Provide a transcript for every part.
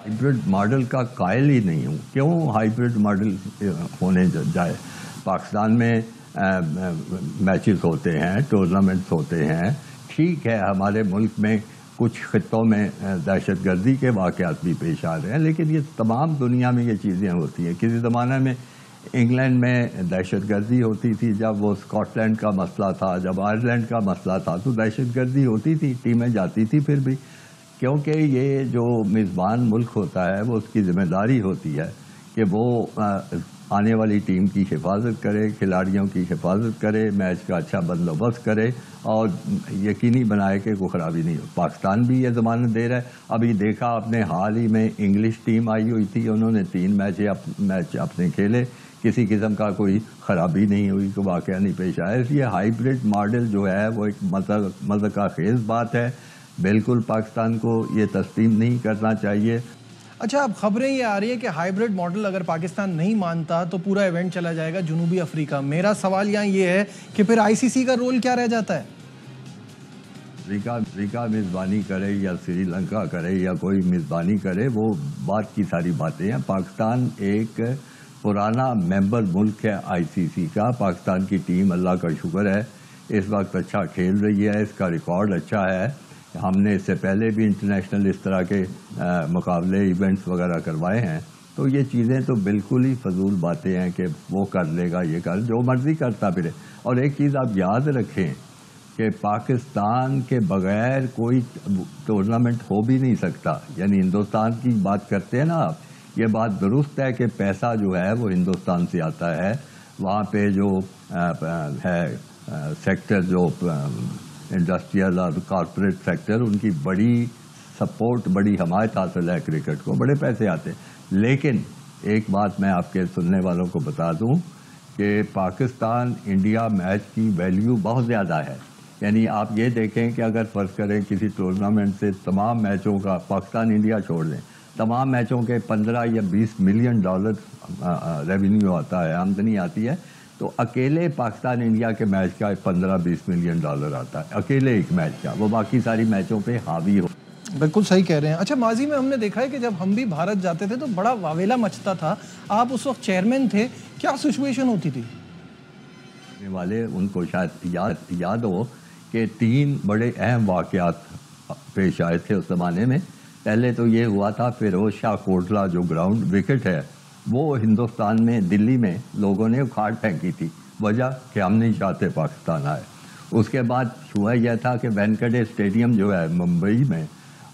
Hybrid model کا قائل ہی نہیں ہوں. کیوں ہائیبرڈ ماڈل ہونے جائے؟ پاکستان میں میچز ہوتے ہیں، ٹورنامنٹس ہوتے ہیں. ٹھیک ہے ہمارے ملک میں کچھ خطوں میں دہشت گردی کے واقعات بھی پیش آ رہے ہیں، لیکن یہ تمام دنیا میں یہ چیزیں ہوتی ہیں. کسی زمانے میں انگلینڈ میں دہشت گردی ہوتی تھی جب وہ اسکاٹ لینڈ کا مسئلہ تھا، جب آئرلینڈ کا مسئلہ تھا تو دہشت گردی ہوتی تھی، ٹیمیں جاتی تھی پھر بھی، کیونکہ یہ جو میزبان ملک ہوتا ہے وہ اس کی ذمہ داری ہوتی ہے کہ وہ آنے والی ٹیم کی حفاظت کرے، کھلاڑیوں کی حفاظت کرے، میچ کا اچھا بندوبست کرے اور یقینی بنائے کہ کوئی خرابی نہیں ہو. پاکستان بھی یہ ضمانت دے رہا ہے. ابھی دیکھا آپ نے حال ہی میں انگلش ٹیم آئی ہوئی تھی، انہوں نے 3 میچ اپنے کھیلے، کسی قسم کا کوئی خرابی نہیں ہوئی، کوئی واقعہ نہیں پیش آیا. اس لیے ہائیبرڈ ماڈل جو ہے وہ ایک مذاق خیز بات ہے. بالکل پاکستان کو یہ تسلیم نہیں کرنا چاہیے. اچھا، اب خبریں یہ آ رہی ہے کہ ہائیبرڈ ماڈل اگر پاکستان نہیں مانتا تو پورا ایونٹ چلا جائے گا جنوبی افریقہ. میرا سوال یہاں یہ ہے کہ پھر آئی سی سی کا رول کیا رہ جاتا ہے؟ افریقہ میزبانی کرے یا سری لنکا کرے یا کوئی میزبانی کرے، وہ بات کی ساری باتیں ہیں. پاکستان ایک پرانا ممبر ملک ہے آئی سی سی کا. پاکستان کی ٹیم اللہ کا شکر ہے اس وقت اچھا کھیل رہی ہے، اس کا ریکارڈ اچھا ہے. ہم نے اس سے پہلے بھی انٹرنیشنل اس طرح کے مقابلے ایونٹس وغیرہ کروائے ہیں. تو یہ چیزیں تو بالکل ہی فضول باتیں ہیں کہ وہ کر لے گا، یہ کر، جو مرضی کرتا پھرے. اور ایک چیز آپ یاد رکھیں کہ پاکستان کے بغیر کوئی ٹورنامنٹ ہو بھی نہیں سکتا. یعنی ہندوستان کی بات کرتے ہیں نا آپ، یہ بات درست ہے کہ پیسہ جو ہے وہ ہندوستان سے آتا ہے. وہاں پہ جو ہے سیکٹر، جو انڈسٹریل اور کارپوریٹ سیکٹر، ان کی بڑی سپورٹ، بڑی حمایت حاصل ہے کرکٹ کو، بڑے پیسے آتے ہیں. لیکن ایک بات میں آپ کے سننے والوں کو بتا دوں کہ پاکستان انڈیا میچ کی ویلیو بہت زیادہ ہے. یعنی آپ یہ دیکھیں کہ اگر فرض کریں کسی ٹورنامنٹ سے تمام میچوں کا، پاکستان انڈیا چھوڑ دیں، تمام میچوں کے 15 یا 20 ملین ڈالر ریونیو آتا ہے، آمدنی آتی ہے، تو اکیلے پاکستان انڈیا کے میچ کا 15-20 ملین ڈالر آتا ہے، اکیلے ایک میچ کا. وہ باقی ساری میچوں پہ حاوی ہو. بالکل صحیح کہہ رہے ہیں. اچھا، ماضی میں ہم نے دیکھا ہے کہ جب ہم بھی بھارت جاتے تھے تو بڑا واویلا مچتا تھا. آپ اس وقت چیئرمین تھے، کیا سچویشن ہوتی تھی؟ والے ان کو شاید یاد ہو کہ 3 بڑے اہم واقعات پیش آئے تھے اس زمانے میں. پہلے تو یہ ہوا تھا فیروز شاہ کوٹلہ جو گراؤنڈ وکٹ ہے وہ ہندوستان میں، دلی میں لوگوں نے اکھاڑ پھینکی تھی. وجہ کہ ہم نہیں چاہتے پاکستان آئے. اس کے بعد ہوا یہ تھا کہ وینکٹے اسٹیڈیم جو ہے ممبئی میں،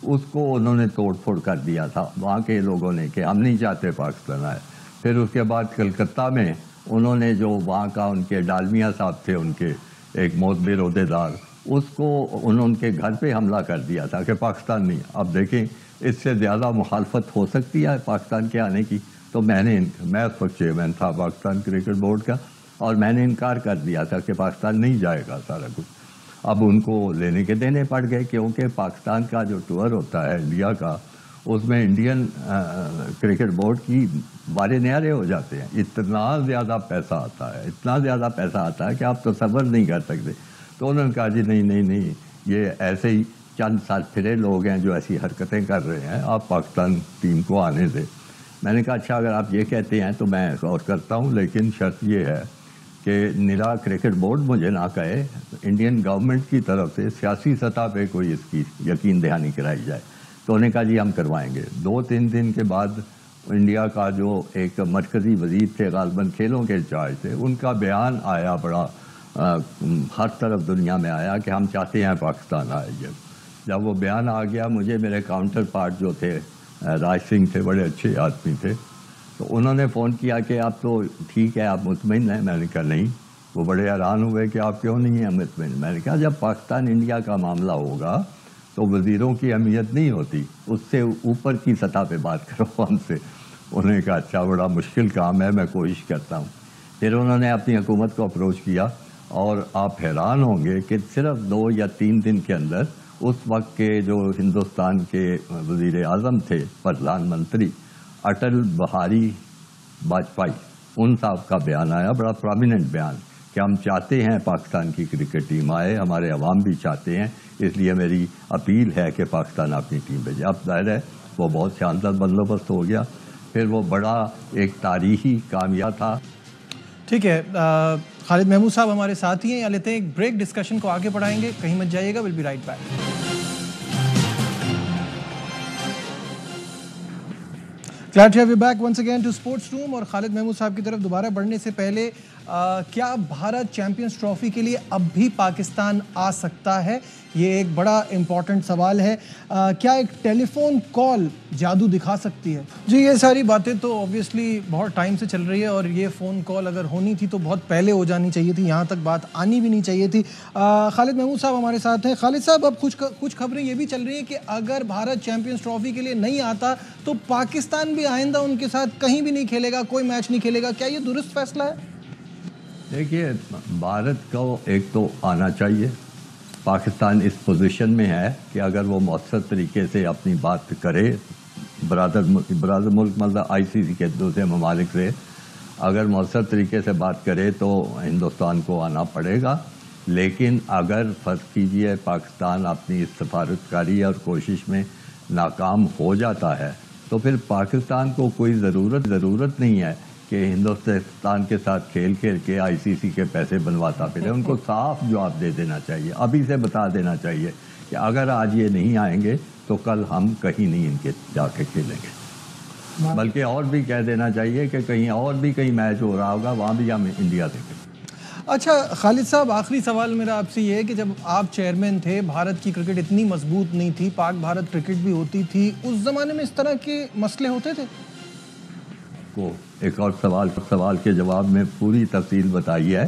اس کو انہوں نے توڑ پھوڑ کر دیا تھا وہاں کے لوگوں نے کہ ہم نہیں چاہتے پاکستان آئے. پھر اس کے بعد کلکتہ میں انہوں نے جو وہاں کا ان کے ڈالمیا صاحب تھے، ان کے ایک معتبر عہدیدار، اس کو انہوں ان کے گھر پہ حملہ کر دیا تھا کہ پاکستان نہیں. اب دیکھیں اس سے زیادہ مخالفت ہو سکتی ہے پاکستان کے آنے کی؟ تو میں اس وقت چیئرمین تھا پاکستان کرکٹ بورڈ کا، اور میں نے انکار کر دیا تھا کہ پاکستان نہیں جائے گا سارا کچھ. اب ان کو لینے کے دینے پڑ گئے، کیونکہ پاکستان کا جو ٹور ہوتا ہے انڈیا کا، اس میں انڈین کرکٹ بورڈ کی بارے نیارے ہو جاتے ہیں. اتنا زیادہ پیسہ آتا ہے، اتنا زیادہ پیسہ آتا ہے کہ آپ تصور نہیں کر سکتے. تو انہوں نے کہا جی نہیں، یہ ایسے ہی چند سال پھرے لوگ ہیں جو ایسی حرکتیں کر رہے ہیں، آپ پاکستان ٹیم کو آنے دیں. میں نے کہا اچھا اگر آپ یہ کہتے ہیں تو میں غور کرتا ہوں، لیکن شرط یہ ہے کہ نرا کرکٹ بورڈ مجھے نہ کہے، انڈین گورنمنٹ کی طرف سے سیاسی سطح پہ کوئی اس کی یقین دہانی کرائی جائے. تو انہوں نے کہا جی ہم کروائیں گے. 2-3 دن کے بعد انڈیا کا جو ایک مرکزی وزیر تھے، غالباً کھیلوں کے انچارج تھے، ان کا بیان آیا، بڑا ہر طرف دنیا میں آیا کہ ہم چاہتے ہیں پاکستان آئے. جب وہ بیان آ گیا، مجھے میرے کاؤنٹر پارٹ جو تھے راج سنگھ تھے، بڑے اچھے آدمی تھے، تو انہوں نے فون کیا کہ آپ تو ٹھیک ہے، آپ مطمئن ہیں؟ میں نے کہا نہیں. وہ بڑے حیران ہوئے کہ آپ کیوں نہیں ہیں مطمئن؟ میں نے کہا جب پاکستان انڈیا کا معاملہ ہوگا تو وزیروں کی اہمیت نہیں ہوتی، اس سے اوپر کی سطح پہ بات کرو ہم سے. انہوں نے کہا اچھا بڑا مشکل کام ہے، میں کوشش کرتا ہوں. پھر انہوں نے اپنی حکومت کو اپروچ کیا، اور آپ حیران ہوں گے کہ صرف 2 یا 3 دن کے اندر اس وقت کے جو ہندوستان کے وزیر اعظم تھے، پردھان منتری اٹل بہاری واجپئی، ان صاحب کا بیان آیا، بڑا پرومیننٹ بیان، کہ ہم چاہتے ہیں پاکستان کی کرکٹ ٹیم آئے، ہمارے عوام بھی چاہتے ہیں، اس لیے میری اپیل ہے کہ پاکستان اپنی ٹیم بھیجے. اب ظاہر ہے وہ بہت شاندار بندوبست ہو گیا، پھر وہ بڑا ایک تاریخی کامیاب تھا۔ ٹھیک ہے، خالد محمود صاحب ہمارے ساتھ ہی ہیں، یا لیتے ہیں ایک بریک، ڈسکشن کو آگے بڑھائیں گے، کہیں مت جائیے گا، will be right back. Glad to have you back once again to Sports Room. اور خالد محمود صاحب کی طرف دوبارہ بڑھنے سے پہلے کیا بھارت چیمپئنز ٹرافی کے لیے اب بھی پاکستان آ سکتا ہے؟ یہ ایک بڑا امپورٹنٹ سوال ہے۔ کیا ایک ٹیلی فون کال جادو دکھا سکتی ہے؟ جی یہ ساری باتیں تو اوبویسلی بہت ٹائم سے چل رہی ہے، اور یہ فون کال اگر ہونی تھی تو بہت پہلے ہو جانی چاہیے تھی، یہاں تک بات آنی بھی نہیں چاہیے تھی۔ خالد محمود صاحب ہمارے ساتھ ہیں۔ خالد صاحب، اب کچھ خبریں یہ بھی چل رہی ہیں کہ اگر بھارت چیمپئنز ٹرافی کے لیے نہیں آتا تو پاکستان بھی آئندہ ان کے ساتھ کہیں بھی نہیں کھیلے گا، کوئی میچ نہیں کھیلے گا، کیا یہ درست فیصلہ ہے؟ دیکھیے، بھارت کو ایک تو آنا چاہیے۔ پاکستان اس پوزیشن میں ہے کہ اگر وہ مؤثر طریقے سے اپنی بات کرے، برادر ملک مطلب ICC کے دوسرے ممالک سے اگر مؤثر طریقے سے بات کرے تو ہندوستان کو آنا پڑے گا۔ لیکن اگر فرض کیجئے پاکستان اپنی اس سفارتکاری اور کوشش میں ناکام ہو جاتا ہے تو پھر پاکستان کو کوئی ضرورت نہیں ہے کہ ہندوستان کے ساتھ کھیل کے ICC کے پیسے بنواتا پھرے۔ ان کو صاف جواب دے دینا چاہیے، ابھی سے بتا دینا چاہیے کہ اگر آج یہ نہیں آئیں گے تو کل ہم کہیں نہیں ان کے جا کے کھیلیں گے، بلکہ اور بھی کہہ دینا چاہیے کہ کہیں اور بھی کہیں میچ ہو رہا ہوگا، وہاں بھی ہم انڈیا سے کھیلیں۔ اچھا خالد صاحب، آخری سوال میرا آپ سے یہ ہے کہ جب آپ چیئرمین تھے، بھارت کی کرکٹ اتنی مضبوط نہیں تھی، پاک بھارت کرکٹ بھی ہوتی تھی، اس زمانے میں اس طرح کے مسئلے ہوتے تھے؟ کو ایک اور سوال کے جواب میں پوری تفصیل بتائی ہے۔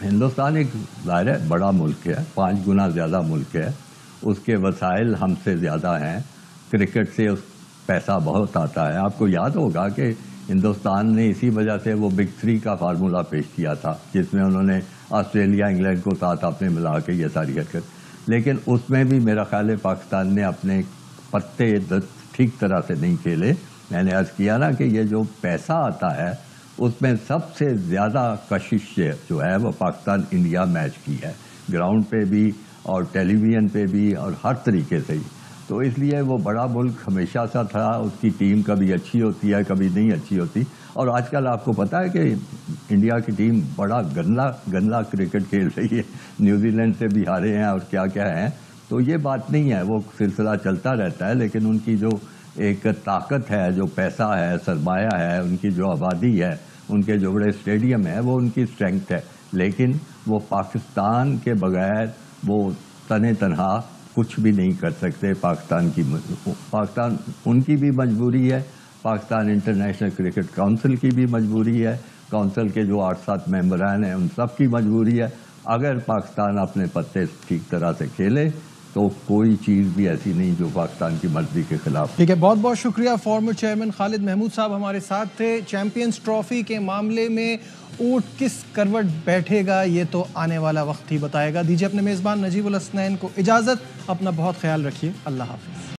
ہندوستان ایک ظاہر ہے بڑا ملک ہے، 5 گنا زیادہ ملک ہے، اس کے وسائل ہم سے زیادہ ہیں، کرکٹ سے پیسہ بہت آتا ہے۔ آپ کو یاد ہوگا کہ ہندوستان نے اسی وجہ سے وہ بگ 3 کا فارمولہ پیش کیا تھا، جس میں انہوں نے آسٹریلیا انگلینڈ کو ساتھ اپنے ملا کے یہ ساری حرکت، لیکن اس میں بھی میرا خیال ہے پاکستان نے اپنے پتے ٹھیک طرح سے نہیں کھیلے۔ میں نے عرض کیا نا کہ یہ جو پیسہ آتا ہے اس میں سب سے زیادہ کشش جو ہے وہ پاکستان انڈیا میچ کی ہے، گراؤنڈ پہ بھی اور ٹیلی ویژن پہ بھی اور ہر طریقے سے ہی۔ تو اس لیے وہ بڑا ملک ہمیشہ سا تھا، اس کی ٹیم کبھی اچھی ہوتی ہے کبھی نہیں اچھی ہوتی، اور آج کل آپ کو پتہ ہے کہ انڈیا کی ٹیم بڑا گندہ کرکٹ کھیل رہی ہے، نیوزی لینڈ سے بھی ہارے ہیں اور کیا ہیں۔ تو یہ بات نہیں ہے، وہ سلسلہ چلتا رہتا ہے، لیکن ان کی جو ایک طاقت ہے، جو پیسہ ہے، سرمایہ ہے، ان کی جو آبادی ہے، ان کے جو بڑے اسٹیڈیم ہیں، وہ ان کی اسٹرینگتھ ہے۔ لیکن وہ پاکستان کے بغیر وہ تنہا کچھ بھی نہیں کر سکتے۔ پاکستان ان کی بھی مجبوری ہے، پاکستان انٹرنیشنل کرکٹ کونسل کی بھی مجبوری ہے، کونسل کے جو 8-7 ممبران ہیں ان سب کی مجبوری ہے۔ اگر پاکستان اپنے پتے ٹھیک طرح سے کھیلے تو کوئی چیز بھی ایسی نہیں جو پاکستان کی مرضی کے خلاف۔ ٹھیک ہے، بہت بہت شکریہ۔ فارمر چیئرمین خالد محمود صاحب ہمارے ساتھ تھے۔ چیمپئنز ٹرافی کے معاملے میں اونٹ کس کروٹ بیٹھے گا یہ تو آنے والا وقت ہی بتائے گا۔ دیجیے اپنے میزبان نجیب الحسنین کو اجازت، اپنا بہت خیال رکھیے، اللہ حافظ۔